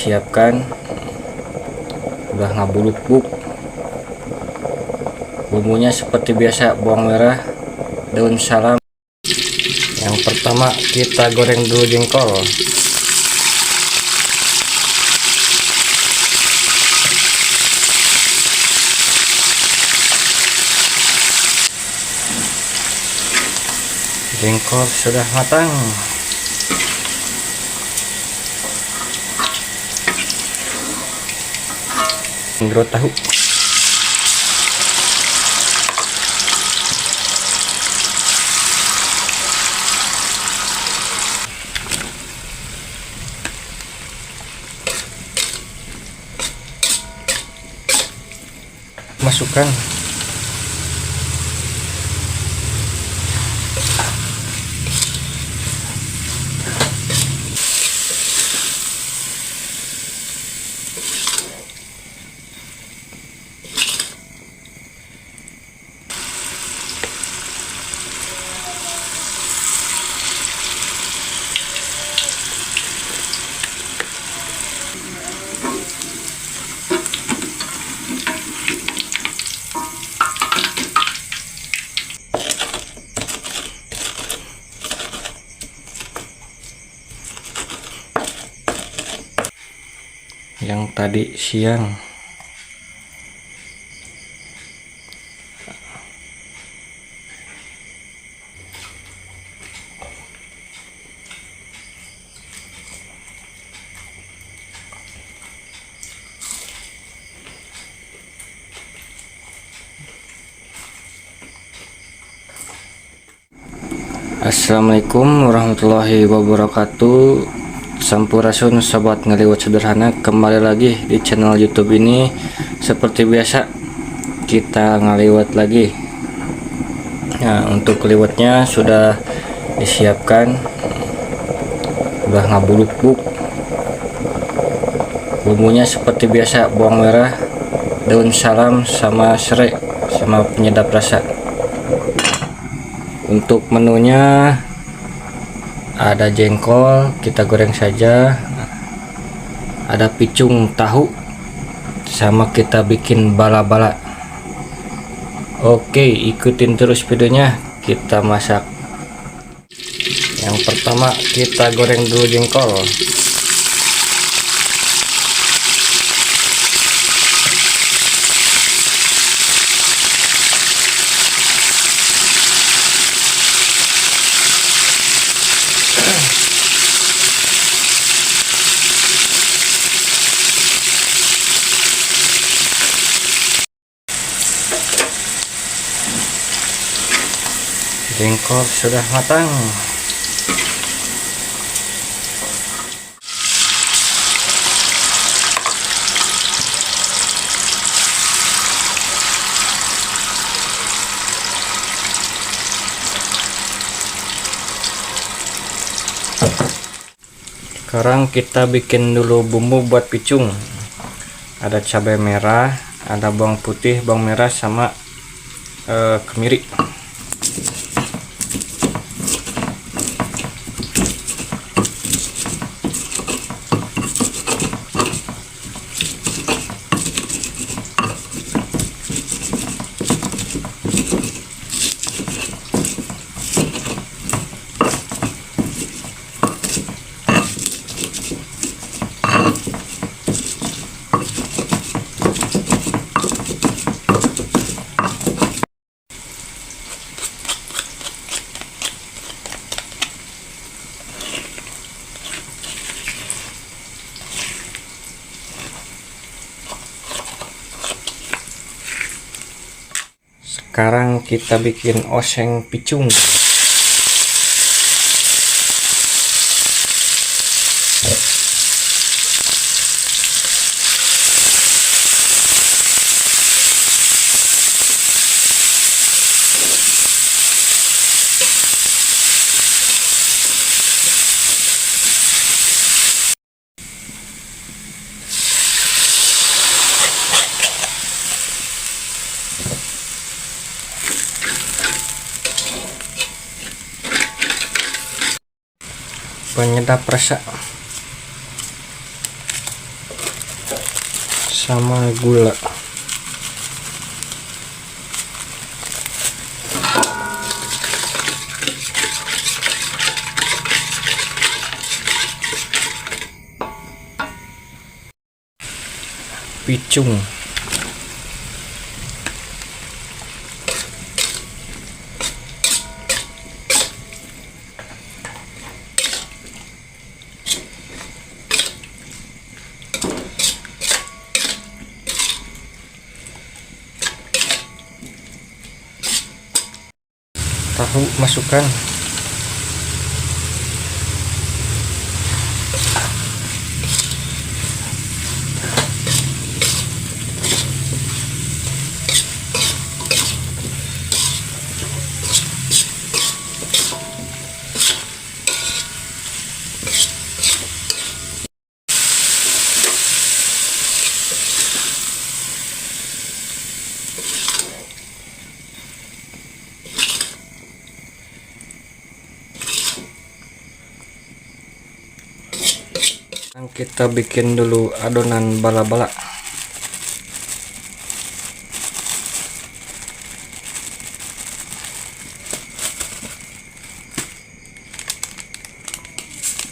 disiapkan, udah ngabuluk-buk. Bumbunya seperti biasa, bawang merah, daun salam. Yang pertama kita goreng dulu jengkol. Jengkol sudah matang. Gerut tahu. Masukkan yang tadi siang. Assalamualaikum warahmatullahi wabarakatuh. Sampurasun sobat ngeliwat sederhana, kembali lagi di channel YouTube ini. Seperti biasa kita ngeliwat lagi. Nah, untuk liwatnya sudah disiapkan, udah ngabuluk-buk. Bumbunya seperti biasa, bawang merah, daun salam, sama serai, sama penyedap rasa. Untuk menunya ada jengkol, kita goreng saja. Ada picung tahu, sama kita bikin bala-bala. Oke, ikutin terus videonya, kita masak. Yang pertama kita goreng dulu jengkol. Jengkol sudah matang. Sekarang kita bikin dulu bumbu buat picung. Ada cabai merah, ada bawang putih, bawang merah, sama kemiri. Sekarang kita bikin oseng picung. Penyedap rasa. sama gula. Picung, tahu masukkan, kita bikin dulu adonan bala-bala.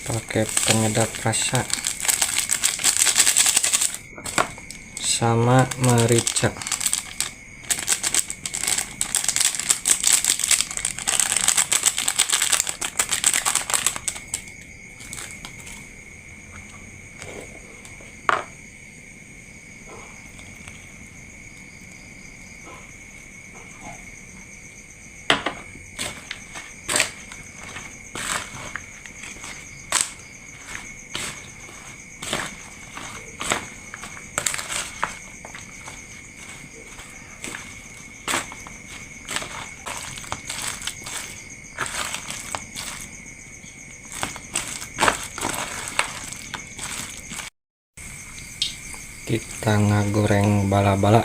Pakai penyedap rasa sama merica. Kita ngagoreng bala-bala.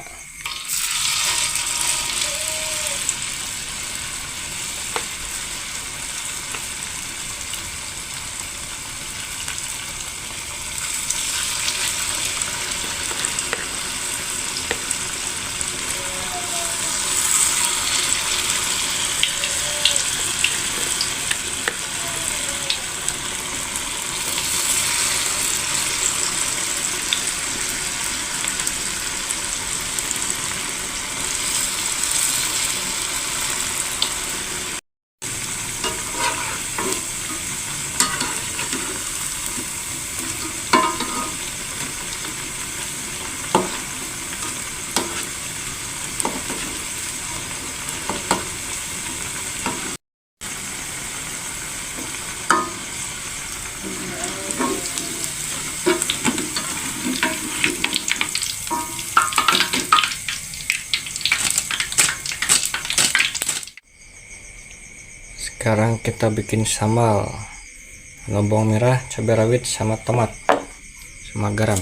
Sekarang kita bikin sambal, bawang merah, cabai rawit, sama tomat, sama garam.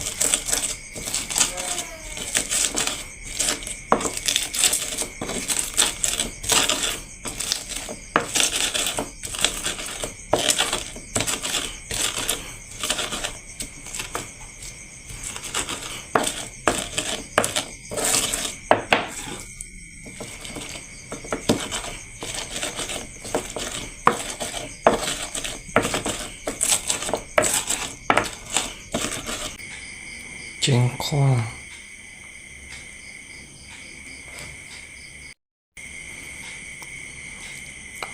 Jengkol,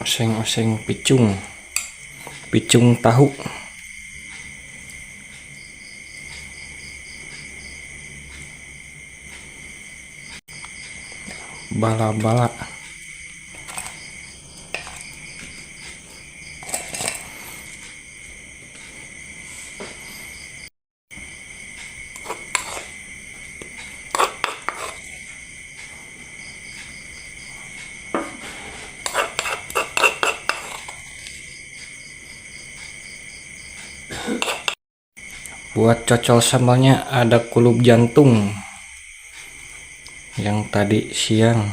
oseng-oseng picung, picung tahu, bala-bala, buat cocol sambalnya ada kulup jantung yang tadi siang.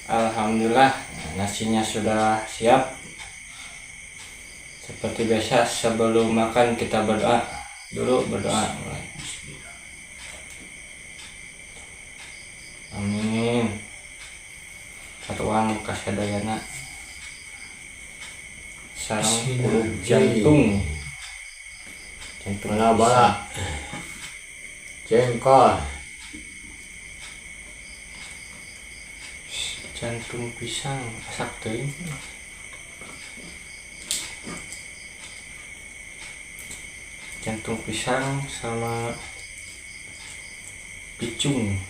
Alhamdulillah, nasinya sudah siap. Seperti biasa sebelum makan kita berdoa dulu, berdoa. Amin. Karuang kasadayana sareng urut jantung bala jengkol jantung pisang asak teuing. Jantung pisang sama picung.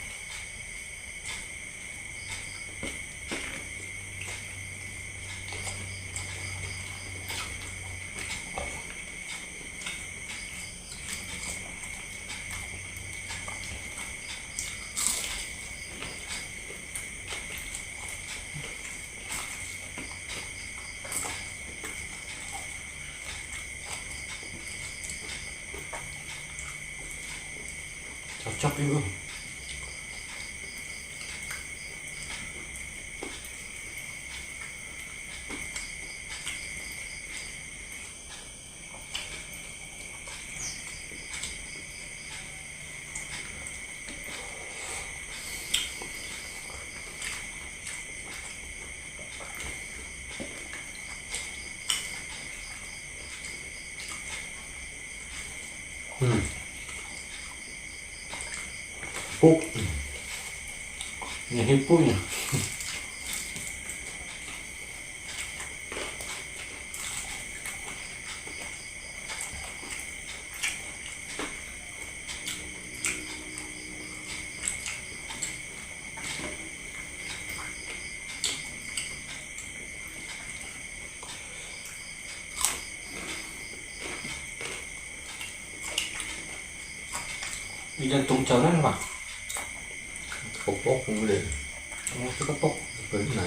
Cocok ibu. puk Ini hipunya. Di jantung canan pak. pok boleh Kamu suka pok. benar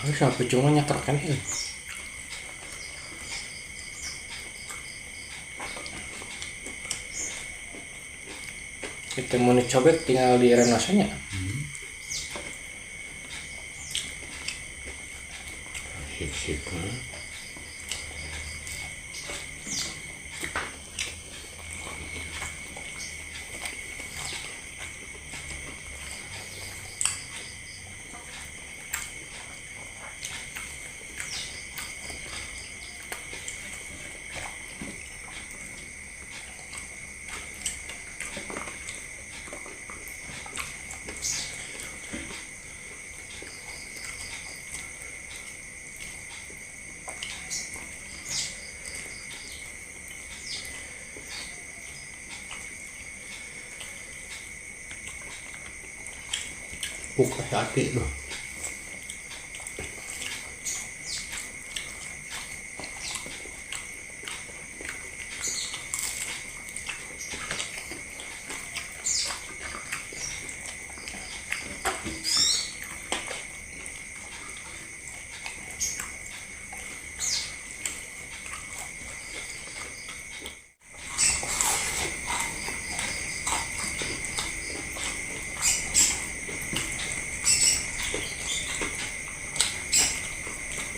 Harus sampai cuma nyetrkan ini. Kita mau cobek tinggal di renasanya. sip puk hati loh.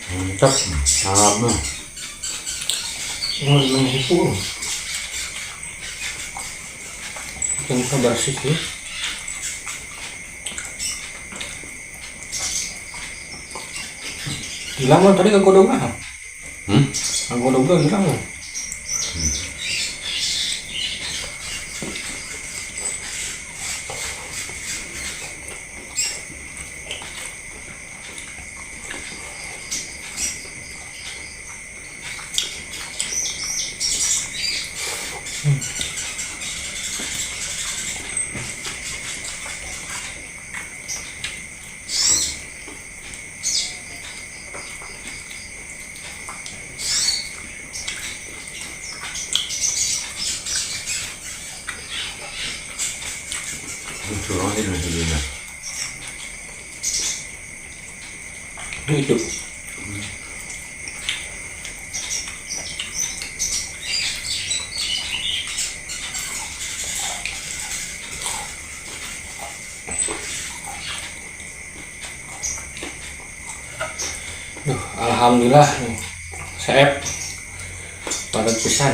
Mantap, sama. Menghipu. Jangan bersih ya. Hilang lo tadi kegodong ah. Kegodong lo hilang lo. Curang ini dulu. Itu. Alhamdulillah nih, Saeb pada pisan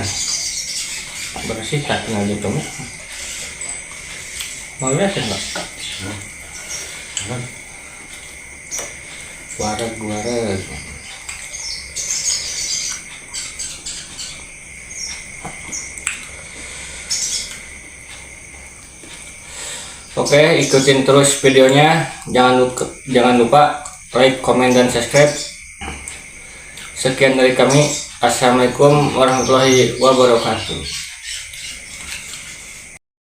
bersih tak tinggal gitu mah. Mau lihat enggak? Wareg. Oke, ikutin terus videonya. Jangan lupa like, komen, dan subscribe. Sekian dari kami. Assalamualaikum warahmatullahi wabarakatuh.